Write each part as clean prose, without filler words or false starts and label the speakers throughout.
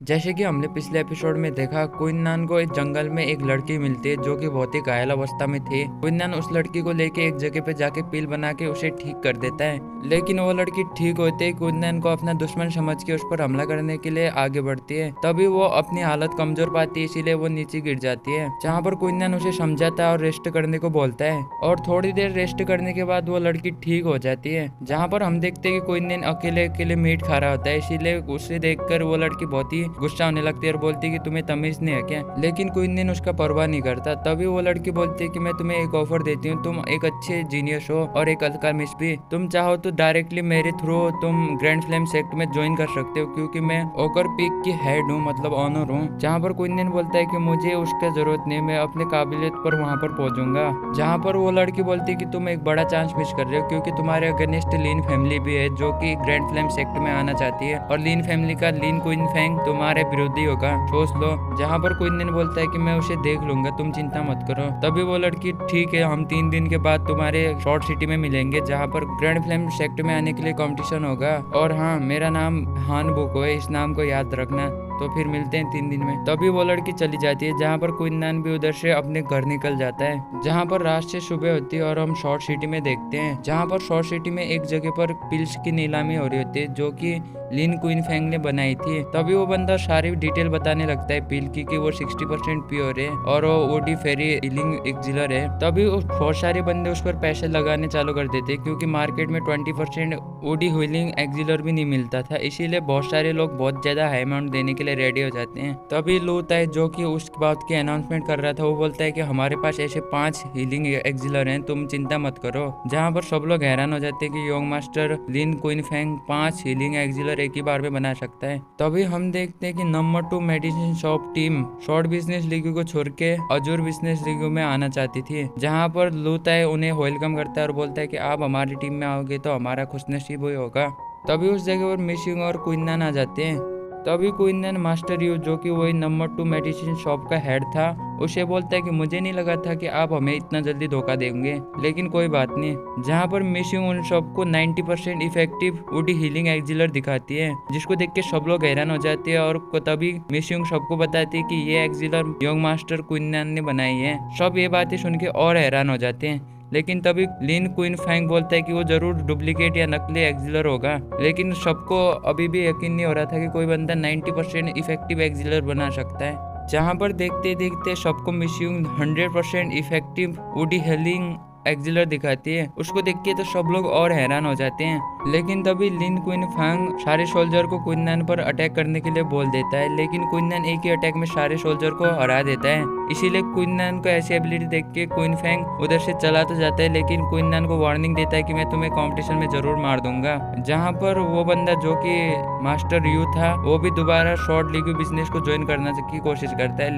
Speaker 1: जैसे कि हमने पिछले एपिसोड में देखा, क्विन को इस जंगल में एक लड़की मिलती है जो कि बहुत ही घायल अवस्था में थी। क्विन उस लड़की को लेके एक जगह पे जाके पील बना के उसे ठीक कर देता है, लेकिन वो लड़की ठीक होते ही क्विन को अपना दुश्मन समझ के उस पर हमला करने के लिए आगे बढ़ती है। तभी वो अपनी हालत कमजोर पाती है, इसीलिए वो नीचे गिर जाती है, जहाँ पर क्विन उसे समझाता है और रेस्ट करने को बोलता है। और थोड़ी देर रेस्ट करने के बाद वो लड़की ठीक हो जाती है, जहाँ पर हम देखते हैं कि क्विन अकेले अकेले मीट खा रहा होता है। इसीलिए उसे देखकर वो लड़की बहुत ही गुस्सा होने लगती है और बोलती है कि तुम्हें तमीज नहीं है क्या। लेकिन क्विन उसका परवाह नहीं करता। तभी वो लड़की बोलती है कि मैं तुम्हें एक ऑफर देती हूँ, तुम एक अच्छे जीनियस हो और एक अल्केमिस्ट भी। तुम चाहो तो डायरेक्टली मेरे थ्रू तुम ग्रैंड फ्लेम सेक्ट में ज्वाइन कर सकते हो, क्योंकि मैं ओकर पीक की हेड हूँ, मतलब ऑनर हूँ। जहाँ पर क्विन बोलता है कि मुझे उसका जरूरत नहीं, मैं अपने काबिलियत पर वहाँ पर पहुंचूंगा। जहाँ पर वो लड़की बोलती है कि तुम एक बड़ा चांस मिस कर रहे हो, क्योंकि तुम्हारे अगेंस्ट लीन फैमिली भी है जो कि ग्रैंड फ्लेम सेक्ट में आना चाहती है, और लीन फैमिली का लीन क्वीन फैंग तुम्हारे विरोधी होगा, सोच लो। जहाँ पर क्वीन बोलता है कि मैं उसे देख लूंगा, तुम चिंता मत करो। तभी वो लड़की ठीक है, हम 3 दिन के बाद तुम्हारे शॉर्ट सिटी में मिलेंगे, जहाँ पर ग्रैंड फ्लेम सेक्ट में आने के लिए कंपटीशन होगा। और हाँ, मेरा नाम हान बुको है, इस नाम को याद रखना। तो फिर मिलते हैं 3 दिन में। तभी वो लड़की चली जाती है, जहाँ पर क्विन भी उधर से अपने घर निकल जाता है। जहाँ पर रात से सुबह होती है और हम शॉर्ट सिटी में देखते हैं, जहाँ पर शॉर्ट सिटी में एक जगह पर पिल्स की नीलामी हो रही होती है, जो कि लिन क्वीन फैंग ने बनाई थी। तभी वो बंदा सारी डिटेल बताने लगता है पिल की, कि वो 60% प्योर है और वो ओडी फेरी हीलिंग एक्जिलर है। तभी बहुत सारे बंदे उस पर पैसे लगाने चालू कर देते, क्योंकि मार्केट में 20% ओडी हीलिंग एक्जिलर भी नहीं मिलता था। इसीलिए बहुत सारे लोग बहुत ज्यादा हाई अमाउंट देने के लिए रेडी हो जाते हैं। तभी लूता है, जो कि उस बात की अनाउंसमेंट कर रहा था, वो बोलता है कि हमारे पास ऐसे 5 हीलिंग एक्जिलर हैं, तुम चिंता मत करो। जहाँ पर सब लोग हैरान हो जाते हैं कि योंग मास्टर लिन क्वीन फैंग 5 हीलिंग एक्जिलर एक ही बार में बना सकता है। तभी हम देखते हैं कि number 2 medicine shop team short business league को छोड़ के अजूर बिजनेस लीग में आना चाहती थी, जहाँ पर लूता है उन्हें वेलकम करता है और बोलता है कि आप हमारी टीम में आओगे तो हमारा खुशनसीब ही होगा। तभी उस जगह पर मिशिंग और क्विन आ जाते हैं। तभी क्विन मास्टर यू, जो कि वही नंबर 2 मेडिसिन शॉप का हेड था, उसे बोलता है कि मुझे नहीं लगा था कि आप हमें इतना जल्दी धोखा देंगे, लेकिन कोई बात नहीं। जहाँ पर मिशिंग उन सबको 90% इफेक्टिव वुडी हीलिंग एक्जिलर दिखाती है, जिसको देख के सब लोग हैरान हो जाते हैं। और तभी मिशिंग सबको बताती है कि ये एक्जिलर योंग मास्टर क्विन ने बनाई है। सब ये बातें सुन के और हैरान हो जाते हैं। लेकिन तभी लिन क्वीन फैंग बोलता है कि वो जरूर डुप्लीकेट या नकली एक्जिलर होगा, लेकिन सबको अभी भी यकीन नहीं हो रहा था कि कोई बंदा 90% इफेक्टिव एक्जिलर बना सकता है। जहाँ पर देखते देखते सबको मिशिंग 100% इफेक्टिव वुडी हीलिंग एक्जिलर दिखाती है। उसको देख के तो सब लोग और हैरान हो जाते हैं। लेकिन तभी लिन क्वीन फैंग सारे सोल्जर को क्विन पर अटैक करने के लिए बोल देता है, लेकिन क्विन एक ही अटैक में सारे सोल्जर को हरा देता है। इसीलिए क्विन को ऐसी एबिलिटी देख के क्वीन फैंग उधर से चला तो जाता है, लेकिन क्विन को वार्निंग देता है कि मैं तुम्हें कंपटीशन में जरूर मार दूंगा। जहाँ पर वो बंदा जो कि मास्टर यू था, वो भी दोबारा शॉर्ट लीग बिजनेस को ज्वाइन करने की कोशिश करता है,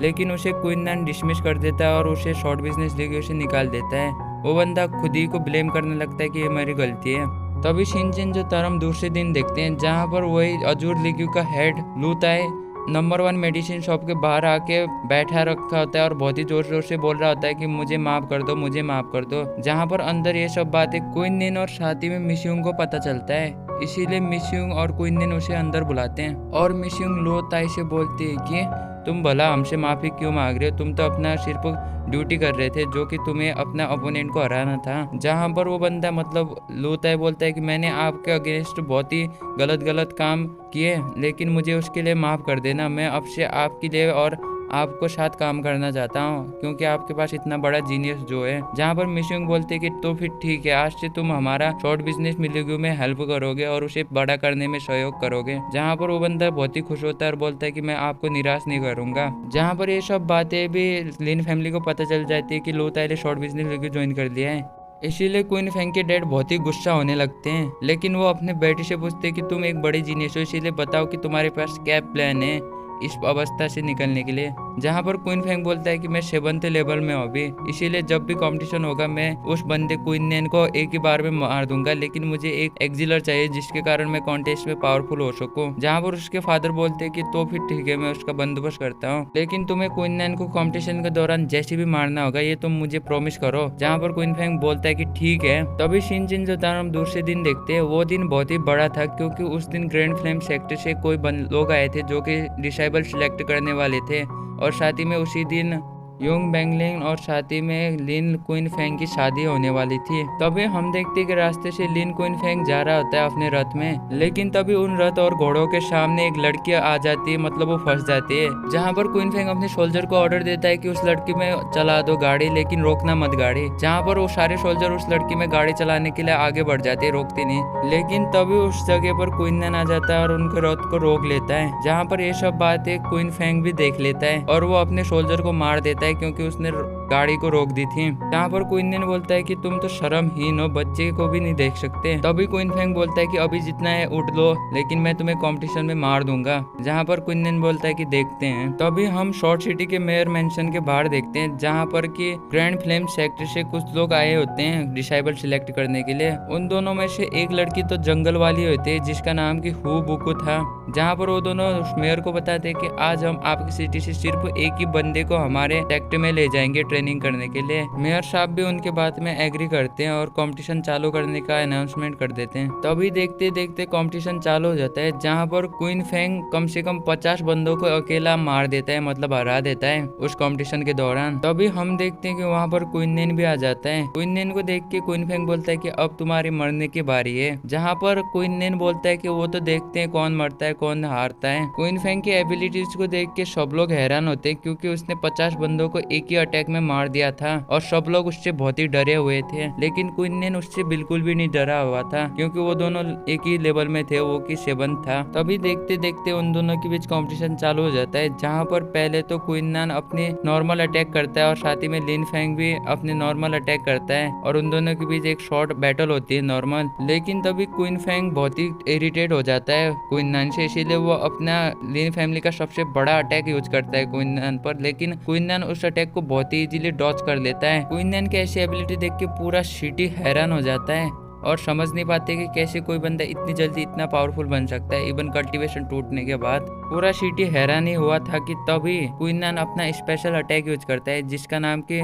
Speaker 1: लेकिन उसे क्विन डिसमिस कर देता है और उसे शॉर्ट बिजनेस लीग से निकाल देता है। वो बंदा खुद ही को ब्लेम करने लगता है कि ये मेरी गलती है। तभी शिनचेन जो तरह दूसरे दिन देखते हैं, जहाँ पर वही अजूर लीग्यू का हेड लूताए नंबर 1 मेडिसिन शॉप के बाहर आके बैठा रखा होता है और बहुत ही जोर जोर से बोल रहा होता है कि मुझे माफ कर दो, मुझे माफ कर दो। जहाँ पर अंदर ये सब बातें क्विन और साथ ही में मिशिंग को पता चलता है। इसीलिए मिशिंग और क्विन उसे अंदर बुलाते हैं और मिशिंग लूताए से बोलती है कि तुम भला हमसे माफी क्यों मांग रहे हो, तुम तो अपना सिर्फ ड्यूटी कर रहे थे, जो कि तुम्हें अपना ओपोनेंट को हराना था। जहाँ पर वो बंदा मतलब लूता है बोलता है कि मैंने आपके अगेंस्ट बहुत ही गलत काम किए, लेकिन मुझे उसके लिए माफ कर देना। मैं अब से आपके लिए और आपको साथ काम करना चाहता हूँ, क्योंकि आपके पास इतना बड़ा जीनियस जो है। जहाँ पर मिशिंग बोलते हैं कि तो फिर ठीक है, आज से तुम हमारा शॉर्ट बिजनेस मिलेगी में हेल्प करोगे और उसे बड़ा करने में सहयोग करोगे। जहाँ पर वो बंदा बहुत ही खुश होता है और बोलता है कि मैं आपको निराश नहीं करूंगा। जहाँ पर ये सब बातें भी लिन फैमिली को पता चल जाती है कि लूताए ने शॉर्ट बिजनेस लीग ज्वाइन कर लिया है। इसीलिए क्वीन फैंग के डैड बहुत ही गुस्सा होने लगते हैं, लेकिन वो अपने बेटे से पूछते हैं कि तुम एक बड़ी जीनियस हो, इसीलिए बताओ कि तुम्हारे पास क्या प्लान है इस अवस्था से निकलने के लिए। जहाँ पर क्वीन फेंग बोलता है कि मैं 7th लेवल में हूँ अभी, इसीलिए जब भी कंपटीशन होगा मैं उस बंदे क्वीन नेन को एक ही बार में मार दूंगा, लेकिन मुझे एक एक्जिलर चाहिए जिसके कारण मैं कॉन्टेस्ट में पावरफुल हो सकूं। जहाँ पर उसके फादर बोलते हैं कि तो फिर ठीक है, मैं उसका बंदोबस्त करता हूँ, लेकिन तुम्हें क्वीन नेन को कंपटीशन के दौरान जैसे भी मारना होगा ये तुम मुझे प्रॉमिस करो। जहाँ पर क्वीन फेंग बोलता है कि ठीक है। तभी शिनचिन जो हम दूसरे दिन देखते हैं, वो दिन बहुत ही बड़ा था क्योंकि उस दिन ग्रैंड फ्लेम सेक्टर से कोई लोग आए थे जो कि डिसेबल सिलेक्ट करने वाले थे, और साथ ही में उसी दिन योंग बैंगलिंग और साथ ही में लिन क्वीन फेंग की शादी होने वाली थी। तभी हम देखते कि रास्ते से लिन क्वीन फेंग जा रहा होता है अपने रथ में, लेकिन तभी उन रथ और घोड़ों के सामने एक लड़की आ जाती है, मतलब वो फंस जाती है। जहाँ पर क्वीन फेंग अपने सोल्जर को ऑर्डर देता है कि उस लड़की में चला दो गाड़ी, लेकिन रोकना मत गाड़ी। जहाँ पर वो सारे सोल्जर उस लड़की में गाड़ी चलाने के लिए आगे बढ़ जाते हैं, रोकते नहीं। लेकिन तभी उस जगह पर क्वीन नेन आ जाता है और उनके रथ को रोक लेता है। जहाँ पर ये सब बातें क्वीन फेंग भी देख लेता है और वो अपने सोल्जर को मार देता है क्योंकि उसने गाड़ी को रोक दी थी। जहाँ पर क्वीन नेन बोलता है कि तुम तो शर्महीन हो, बच्चे को भी नहीं देख सकते। तभी क्वीन फेंग बोलता है कि अभी जितना है उठ लो, लेकिन मैं तुम्हें कंपटीशन में मार दूंगा। जहाँ पर क्वीन नेन बोलता है कि देखते हैं। तभी हम शॉर्ट सिटी के मेयर मेंशन के बाहर देखते हैं, जहाँ पर कि ग्रैंड फ्लेम सेक्टर से कुछ लोग आए होते हैं डिसेबल सिलेक्ट करने के लिए। उन दोनों में से एक लड़की तो जंगल वाली होती है जिसका नाम की हु बुकु था। जहाँ पर वो दोनों उस मेयर को बताते हैं कि आज हम आपकी सिटी से सिर्फ एक ही बंदे को हमारे सेक्टर में ले जाएंगे ट्रेनिंग करने के लिए। मेयर साहब भी उनके बात में एग्री करते हैं और कंपटीशन चालू करने का अनाउंसमेंट कर देते हैं। तभी देखते देखते कंपटीशन चालू हो जाता है, जहाँ पर क्वीन फेंग कम से कम 50 बंदों को अकेला मार देता है, मतलब हरा देता है उस कंपटीशन के दौरान। तभी हम देखते हैं कि वहाँ पर क्वीन नेन भी आ जाता है। क्वीन नेन को देख के क्वीन फेंग बोलता है कि अब तुम्हारी मरने की बारी है। जहाँ पर क्वीन नेन बोलता है कि वो तो देखते हैं कौन मरता है कौन हारता है। क्वीन फेंग की एबिलिटीज को देख के सब लोग हैरान होते हैं क्योंकि उसने 50 बंदों को एक ही अटैक में मार दिया था और सब लोग उससे बहुत ही डरे हुए थे। लेकिन क्वीन नेन उससे बिल्कुल भी नहीं डरा हुआ था क्योंकि वो दोनों एक ही लेवल में थे, वो की 7 था। तभी देखते देखते उन दोनों के बीच कंपटीशन चालू हो जाता है, जहाँ पर पहले तो क्वीन नेन अपने नॉर्मल अटैक करता है और साथ ही में लिन फेंग भी अपने नॉर्मल अटैक करता है और उन दोनों के बीच एक शॉर्ट बैटल होती है नॉर्मल। लेकिन तभी क्वीन फेंग बहुत ही इरिटेट हो जाता है क्वीन नेन से, इसीलिए वो अपना लिन फैमिली का सबसे बड़ा अटैक यूज करता है क्वीन नेन पर। लेकिन क्वीन नेन उस अटैक को बहुत ही इजीली डॉच कर लेता है। क्वीन नेन की ऐसी एबिलिटी देख के पूरा सिटी हैरान हो जाता है और समझ नहीं पाते कि कैसे कोई बंदा इतनी जल्दी इतना पावरफुल बन सकता है, इवन कल्टीवेशन टूटने के बाद। पूरा सिटी हैरान ही हुआ था कि तभी क्वीन नेन अपना स्पेशल अटैक यूज करता है जिसका नाम कि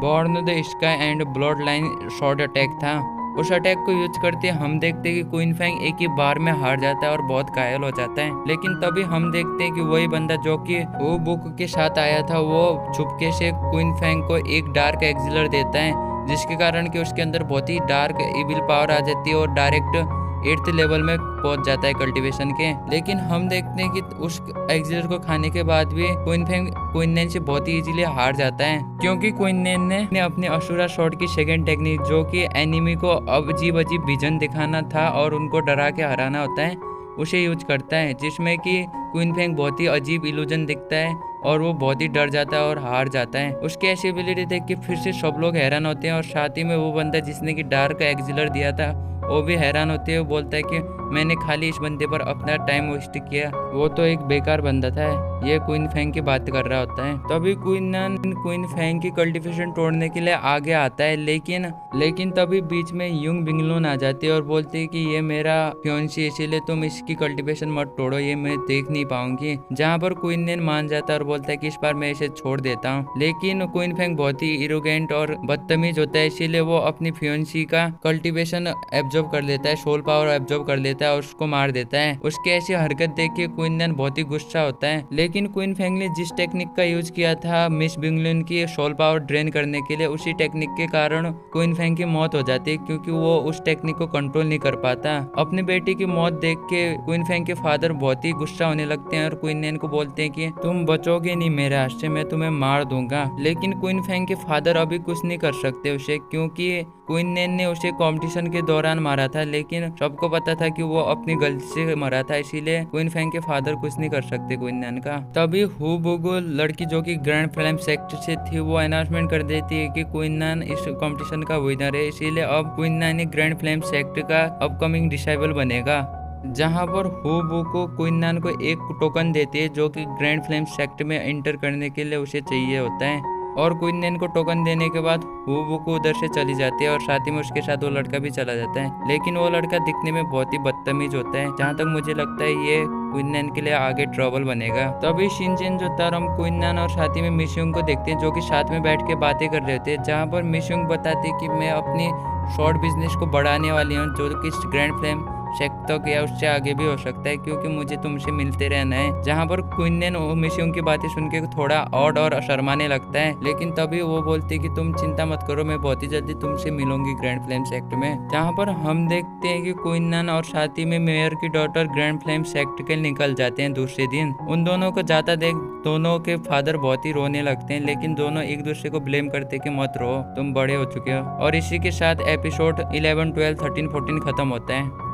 Speaker 1: born the sky and blood line short attack था। उस अटैक को यूज करते हम देखते हैं कि क्वीन फेंग एक ही बार में हार जाता है और बहुत घायल हो जाता है। लेकिन तभी हम देखते हैं कि वही बंदा जो कि वो बुक के साथ आया था, वो चुपके से क्वीन फेंग को एक डार्क एक्सिलर देता है, जिसके कारण कि उसके अंदर बहुत ही डार्क इविल पावर आ जाती है और डायरेक्ट 8th लेवल में पहुंच जाता है कल्टीवेशन के। लेकिन हम देखते हैं कि उस एक्सिलर को खाने के बाद भी क्वीन नेन से बहुत ही इजीली हार जाता है, क्योंकि क्वीन नेन ने अपने असुरा शॉट की सेकंड टेक्निक, जो कि एनिमी को अजीब अजीब विजन दिखाना था और उनको डरा के हराना होता है, उसे यूज करता है, जिसमें कि क्वीन फेंग बहुत ही अजीब इल्यूजन दिखता है और वो बहुत ही डर जाता है और हार जाता है। उसकी ऐसी एबिलिटी देख के फिर से सब लोग हैरान होते हैं और साथ ही में वो बंदा जिसने कि डार्क एक्सिलर दिया था वो भी हैरान होते है। वो बोलता है कि मैंने खाली इस बंदे पर अपना टाइम वेस्ट किया, वो तो एक बेकार बंदा था। ये क्वीन फेंग की बात कर रहा होता है। तभी क्वीन फेंग की कल्टीवेशन तोड़ने के लिए आगे आता है, लेकिन तभी बीच में युंग बिंगलून आ जाती है और बोलती है कि ये मेरा फियोंसी, इसीलिए तुम इसकी कल्टीवेशन मत तोड़ो, ये मैं देख नहीं पाऊंगी। जहाँ पर क्वीन नेन मान जाता है और बोलता है कि इस बार मैं इसे छोड़ देता हूँ। लेकिन क्वीन फेंग बहुत ही इरोगेंट और बदतमीज होता है, इसीलिए वो अपनी फियोंसी का कल्टीवेशन एब्जॉर्ब कर लेता है, सोल पावर एब्जॉर्ब कर लेता है और उसको मार देता है। उसकी ऐसी हरकत देख के क्वीन नेन बहुत ही गुस्सा होता है। लेकिन क्वीन फेंग ने जिस टेक्निक का यूज किया था मिस बिंगलून की सोल पावर ड्रेन करने के लिए, उसी टेक्निक के कारण क्वीन फेंग की मौत हो जाती है, क्योंकि वो उस टेक्निक को कंट्रोल नहीं कर पाता। अपनी बेटी की मौत देख के क्वीन फेंग के फादर बहुत ही गुस्सा होने लगते हैं और क्वीन नेन को बोलते हैं कि तुम बचोगे नहीं मेरे हाथ से, मैं तुम्हें मार दूंगा। लेकिन क्वीन फेंग के फादर अभी कुछ नहीं कर सकते उसे, क्योंकि क्वीन नेन ने उसे कंपटीशन के दौरान मारा था, लेकिन सबको पता था कि वो अपनी गलती से मरा था, इसीलिए क्वीन फेंग के फादर कुछ नहीं कर सकते क्वीन नेन का। तभी हु बुगु लड़की जो कि ग्रैंड फ्लेम सेक्टर से थी, वो अनाउंसमेंट कर देती है कि क्वीन नेन इस कंपटीशन का विनर है, इसीलिए अब क्वीन नेन ग्रैंड फ्लेम सेक्टर का अपकमिंग डिसेबल बनेगा। जहां पर हूबू को क्विनन को एक टोकन देती है जो कि ग्रैंड फ्लेम सेक्ट में एंटर करने के लिए उसे चाहिए होता है। और क्विनन को टोकन देने के बाद हूबू को उधर से चली जाती है और साथ ही में उसके साथ वो लड़का भी चला जाता है। लेकिन वो लड़का दिखने में बहुत ही बदतमीज होता है, जहाँ तक मुझे लगता है ये क्विनन के लिए आगे ट्रबल बनेगा। तभी शिनचैन जो तरम क्विनन और साथ ही में मिशुंग को देखते हैं, जो कि साथ में बैठ के बातें कर रहे थे, जहाँ पर मिशुंग बताती है कि मैं अपनी शॉर्ट बिजनेस को बढ़ाने वाली हूँ, जो कि ग्रैंड फ्लेम सेक्ट तक या उससे आगे भी हो सकता है, क्योंकि मुझे तुमसे मिलते रहना है। जहाँ पर क्विनन मिशुंग की बातें सुन के थोड़ा ऑड और शर्माने लगता है, लेकिन तभी वो बोलती है कि तुम चिंता मत करो, मैं बहुत ही जल्दी तुमसे मिलूंगी ग्रैंड फ्लेम सेक्ट में। जहाँ पर हम देखते हैं कि क्विनन और साथ ही में मेयर की डॉटर ग्रैंड फ्लेम सेक्ट के निकल जाते हैं दूसरे दिन। उन दोनों को जाता देख दोनों के फादर बहुत ही रोने लगते हैं, लेकिन दोनों एक दूसरे को ब्लेम करते कि मत रो, तुम बड़े हो चुके हो। और इसी के साथ एपिसोड 11, 12, 13, 14 खत्म होता है।